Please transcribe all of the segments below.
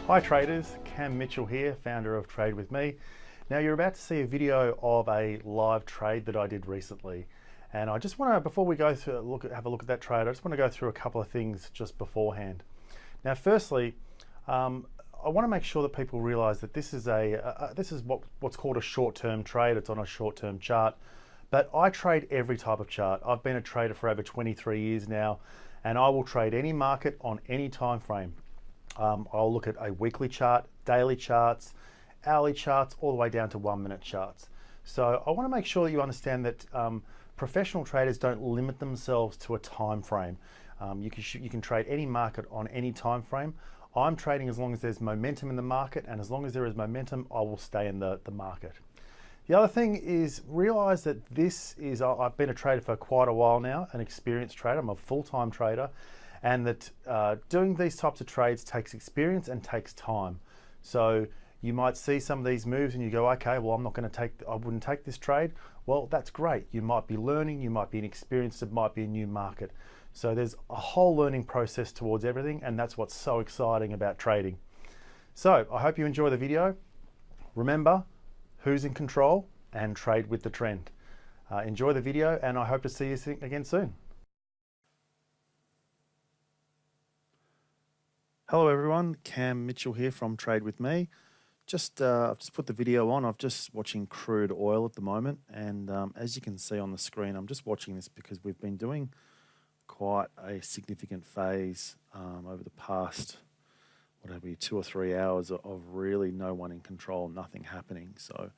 Hi traders, Cam Mitchell here, founder of Trade With Me. Now you're about to see a video of a live trade that I did recently. And I just want to, before we go through, have a look at that trade, I just want to go through a couple of things just beforehand. Now firstly, I want to make sure that people realize that this is what's called a short-term trade. It's on a short-term chart, but I trade every type of chart. I've been a trader for over 23 years now, and I will trade any market on any time frame. I'll look at a weekly chart, daily charts, hourly charts, all the way down to 1 minute charts. So I want to make sure that you understand that professional traders don't limit themselves to a time frame. You can trade any market on any time frame. I'm trading as long as there's momentum in the market, and as long as there is momentum, I will stay in the market. The other thing is realize that I've been a trader for quite a while now, an experienced trader. I'm a full-time trader. And that doing these types of trades takes experience and takes time. So you might see some of these moves and you go, okay, well, I wouldn't take this trade. Well, that's great. You might be learning, you might be inexperienced, it might be a new market. So there's a whole learning process towards everything, and that's what's so exciting about trading. So I hope you enjoy the video. Remember, who's in control, and trade with the trend. Enjoy the video, and I hope to see you again soon. Hello everyone, Cam Mitchell here from Trade With Me. I've just put the video on. I'm just watching crude oil at the moment, and as you can see on the screen, I'm just watching this because we've been doing quite a significant phase over the past, 2 or 3 hours of really no one in control, nothing happening. So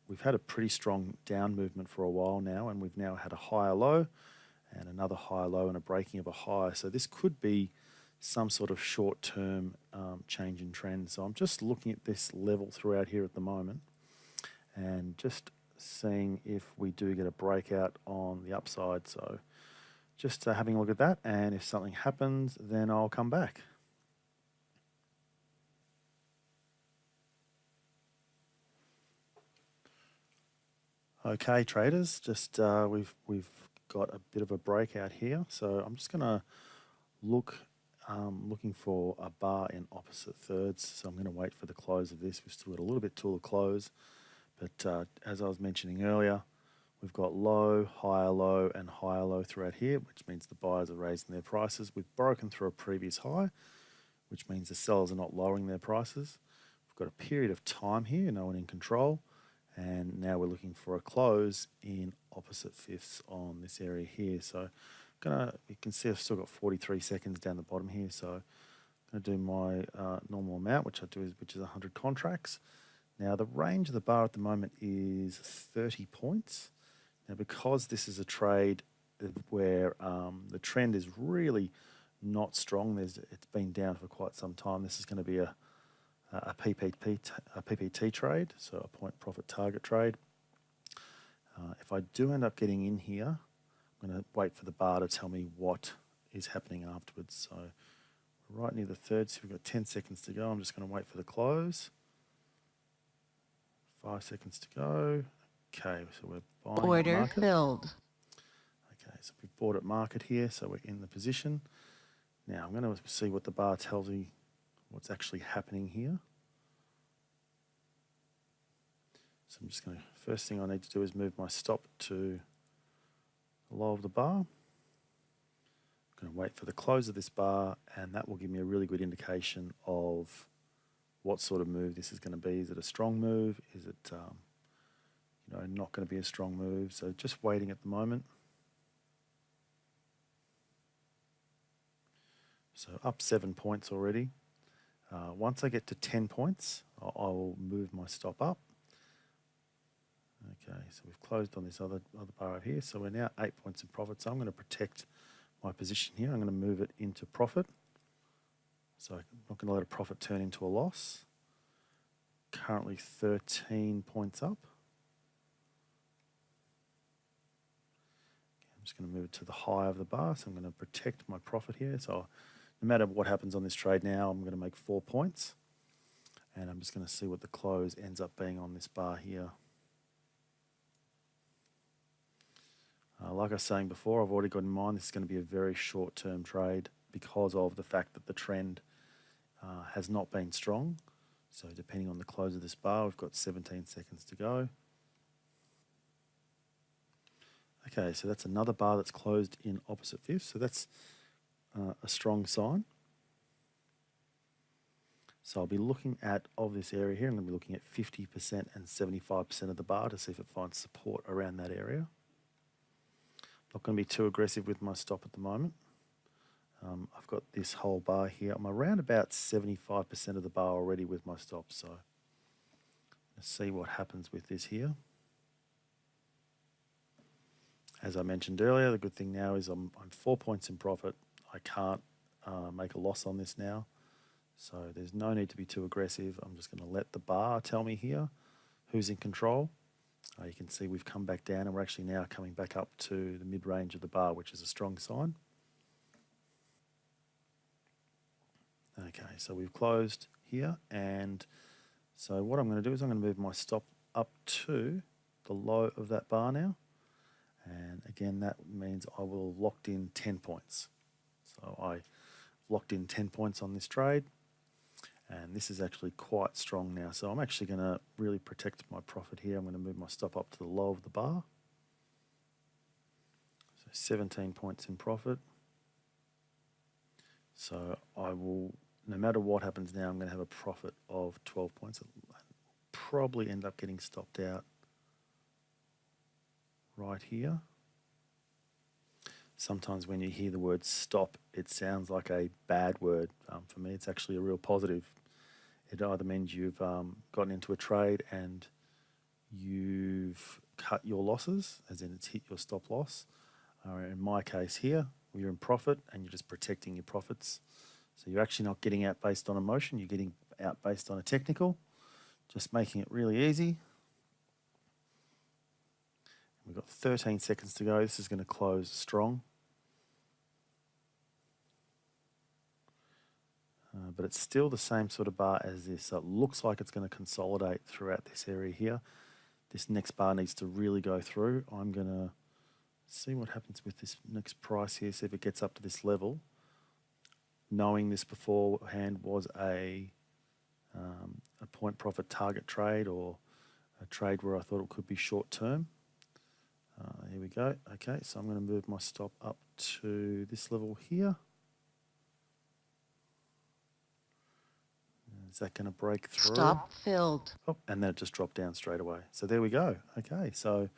we've had a pretty strong down movement for a while now, and we've now had a higher low and another higher low and a breaking of a high. So this could be some sort of short-term change in trend. So I'm just looking at this level throughout here at the moment and just seeing if we do get a breakout on the upside. So just having a look at that, and if something happens, then I'll come back. Okay, traders, we've got a bit of a breakout here. So I'm just gonna looking for a bar in opposite thirds, so I'm going to wait for the close of this. We've still got a little bit till the close, but as I was mentioning earlier, we've got low, higher low, and higher low throughout here, which means the buyers are raising their prices. We've broken through a previous high, which means the sellers are not lowering their prices. We've got a period of time here, no one in control, and now we're looking for a close in opposite fifths on this area here. So you can see I've still got 43 seconds down the bottom here, so I'm going to do my normal amount, which is 100 contracts. Now the range of the bar at the moment is 30 points. Now because this is a trade where the trend is really not strong, it's been down for quite some time. This is going to be a PPT trade, so a point profit target trade. If I do end up getting in here, I'm going to wait for the bar to tell me what is happening afterwards. So right near the third, so we've got 10 seconds to go. I'm just going to wait for the close. 5 seconds to go. Okay, so we're buying Order market. filled. Okay, so we've bought at market here, so we're in the position. Now I'm going to see what the bar tells me, what's actually happening here. So I'm just going to, first thing I need to do is move my stop to low of the bar. I'm going to wait for the close of this bar, and that will give me a really good indication of what sort of move this is going to be. Is it a strong move? Is it not going to be a strong move? So just waiting at the moment. So up 7 points already. Once I get to 10 points, I'll move my stop up. Okay, so we've closed on this other bar over here. So we're now 8 points in profit. So I'm going to protect my position here. I'm going to move it into profit. So I'm not going to let a profit turn into a loss. Currently 13 points up. Okay, I'm just going to move it to the high of the bar. So I'm going to protect my profit here. So no matter what happens on this trade now, I'm going to make 4 points. And I'm just going to see what the close ends up being on this bar here. Like I was saying before, I've already got in mind this is going to be a very short-term trade because of the fact that the trend has not been strong. So depending on the close of this bar, we've got 17 seconds to go. Okay, so that's another bar that's closed in opposite fifths. So that's a strong sign. So I'll be looking at, of this area here, I'm going to be looking at 50% and 75% of the bar to see if it finds support around that area. Not going to be too aggressive with my stop at the moment. I've got this whole bar here. I'm around about 75% of the bar already with my stop. So let's see what happens with this here. As I mentioned earlier, the good thing now is I'm 4 points in profit. I can't make a loss on this now. So there's no need to be too aggressive. I'm just going to let the bar tell me here who's in control. You can see we've come back down and we're actually now coming back up to the mid-range of the bar, which is a strong sign. Okay, so we've closed here, and so what I'm going to do is I'm going to move my stop up to the low of that bar now. And again, that means I will have locked in 10 points. So I've locked in 10 points on this trade. And this is actually quite strong now. So I'm actually going to really protect my profit here. I'm going to move my stop up to the low of the bar. So 17 points in profit. So I will, no matter what happens now, I'm going to have a profit of 12 points. I'll probably end up getting stopped out right here. Sometimes when you hear the word stop, it sounds like a bad word. For me, it's actually a real positive. It either means you've gotten into a trade and you've cut your losses, as in it's hit your stop loss. In my case here, you're in profit and you're just protecting your profits. So you're actually not getting out based on emotion, you're getting out based on a technical, just making it really easy. We've got 13 seconds to go. This is going to close strong. But it's still the same sort of bar as this. So it looks like it's going to consolidate throughout this area here. This next bar needs to really go through. I'm going to see what happens with this next price here, see if it gets up to this level. Knowing this beforehand was a point profit target trade, or a trade where I thought it could be short term. Here we go. Okay, so I'm going to move my stop up to this level here. Is that going to break through? Stop filled. Oh, and then it just dropped down straight away. So there we go. Okay, so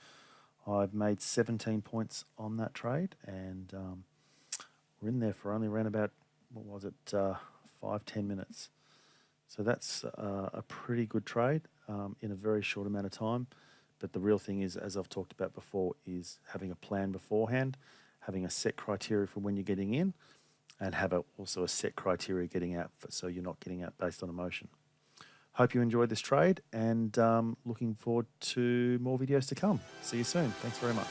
I've made 17 points on that trade, and we're in there for only around about, what was it, 5-10 minutes. So that's a pretty good trade in a very short amount of time. But the real thing is, as I've talked about before, is having a plan beforehand, having a set criteria for when you're getting in, and have also a set criteria getting out, so you're not getting out based on emotion. Hope you enjoyed this trade, and looking forward to more videos to come. See you soon. Thanks very much.